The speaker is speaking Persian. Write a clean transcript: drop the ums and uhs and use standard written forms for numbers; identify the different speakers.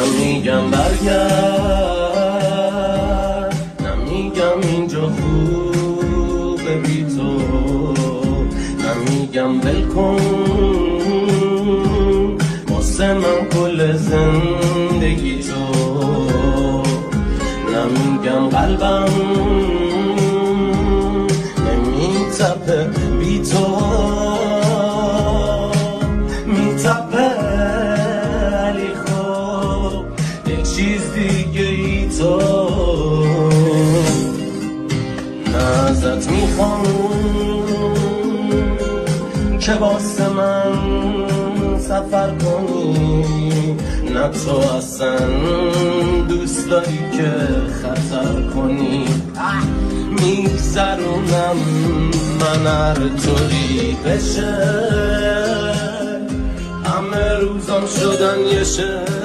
Speaker 1: نمیگم برگرد، نمیگم اینجا خوبه بی تو، نمیگم ول کن واسه من کل زندگی تو، نمیگم قلبم نمیتپه بی تو، میتپه ولی خب یه چیز دیگه ای تو. نه ازت میخوام که واسه من سفر کنی، نه تو اصلا دوست داری که خطر کنی. میگذرونم من هر طوری بشه، همه روزام شدن یه شه.